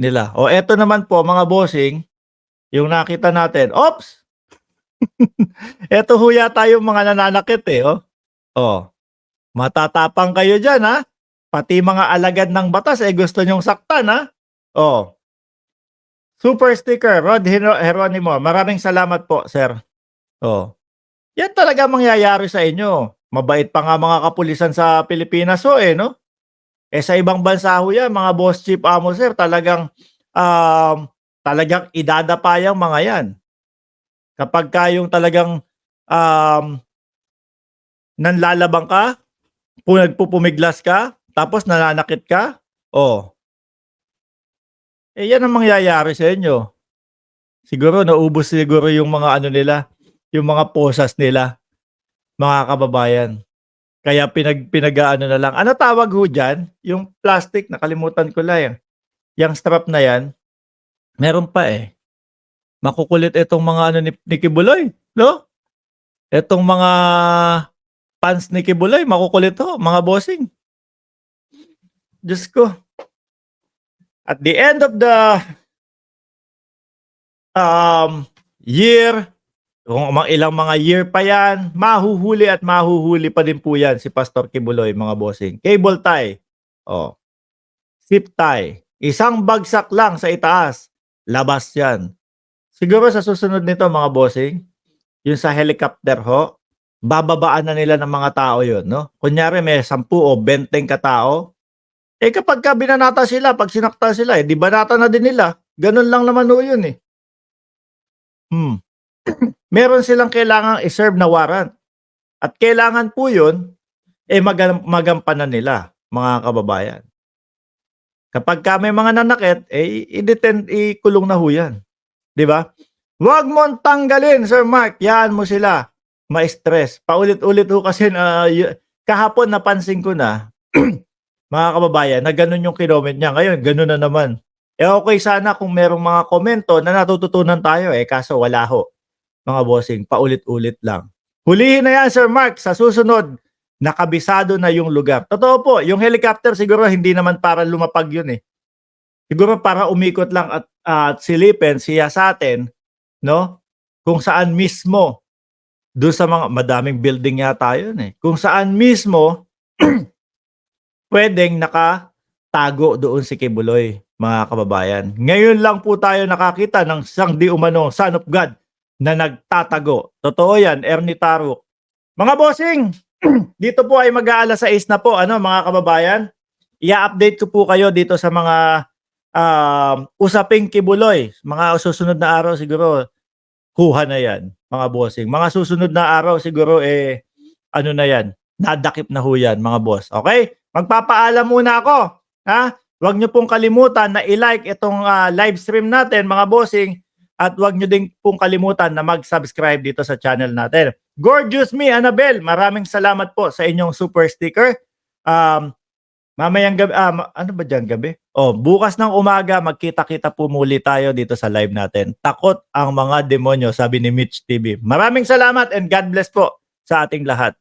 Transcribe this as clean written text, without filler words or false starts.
nila. O eto naman po mga bossing, yung nakita natin. Ops! Eto ho yata yung mga nananakit eh. Oh, matatapang kayo dyan ha. Pati mga alagad ng batas eh gusto nyong saktan ha. Oh, super sticker, Rod Heronimo. Maraming salamat po, sir. Oh, yan talaga mangyayari sa inyo. Mabait pa nga mga kapulisan sa Pilipinas ho eh, no? Eh sa ibang bansa ho yan, mga boss chief amo sir, talagang idadapa yang mga yan. Kapag kayong talagang um, nanlalabang ka, nagpupumiglas ka, tapos nananakit ka, eh yan ang mangyayari sa inyo. Siguro naubos siguro yung mga ano nila, yung mga posas nila, mga kababayan. Kaya pinag-aano na lang. Ano tawag ho dyan? Yung plastic, nakalimutan ko lang. Yung strap na yan, meron pa eh. Makukulit itong mga ano ni Kibuloy, no? Itong mga fans ni Kibuloy, makukulit ho, mga bossing. Diyos ko. At the end of the year, kung ilang mga year pa yan, mahuhuli at mahuhuli pa din po yan si Pastor Kibuloy, mga bossing. Cable tie. Zip tie. Isang bagsak lang sa itaas. Labas yan. Siguro sa susunod nito, mga bossing, yung sa helicopter ho, bababaan na nila ng mga tao yun, no? Kunyari may 10 o 20 katao, eh kapag binanata sila, pag sinakta sila, di banata na din nila. Ganun lang naman ho yun eh. Meron silang kailangang i-serve na warrant. At kailangan po yun, magampanan nila, mga kababayan. Kapag may mga nanakit, ikulong na ho yan. Di ba? Huwag mong tanggalin, Sir Mark. Yan mo sila. Ma-stress. Paulit-ulit ho kasi kahapon napansin ko na, mga kababayan, na ganun yung kinoment niya. Ngayon, ganun na naman. Okay sana kung merong mga komento na natututunan tayo kaso wala ho. Mga bossing, paulit-ulit lang. Hulihin na yan, Sir Mark. Sa susunod, nakabisado na yung lugar. Totoo po, yung helicopter siguro hindi naman para lumapag yun eh. Siguro para umikot lang at silipin siya sa atin, no? Kung saan mismo, doon sa mga madaming building yata yun eh. Kung saan mismo, pwedeng nakatago doon si Kibuloy, mga kababayan. Ngayon lang po tayo nakakita ng isang di umano son of God na nagtatago. Totoo yan, Ernie Taruk. Mga bossing, dito po ay mag-aalas 6 na po, mga kababayan. I-update ko po kayo dito sa mga usaping Kibuloy. Mga susunod na araw siguro, huha na yan, mga bossing. Mga susunod na araw siguro, na yan, nadakip na ho yan, mga boss. Okay? Magpapaalam muna ako. Ha? Huwag nyo pong kalimutan na i-like itong live stream natin, mga bossing. At huwag nyo din pong kalimutan na mag-subscribe dito sa channel natin. Gorgeous me, Annabel. Maraming salamat po sa inyong super sticker. Mamayang gabi, ano ba dyan gabi? Bukas ng umaga, magkita-kita po muli tayo dito sa live natin. Takot ang mga demonyo, sabi ni Mitch TV. Maraming salamat and God bless po sa ating lahat.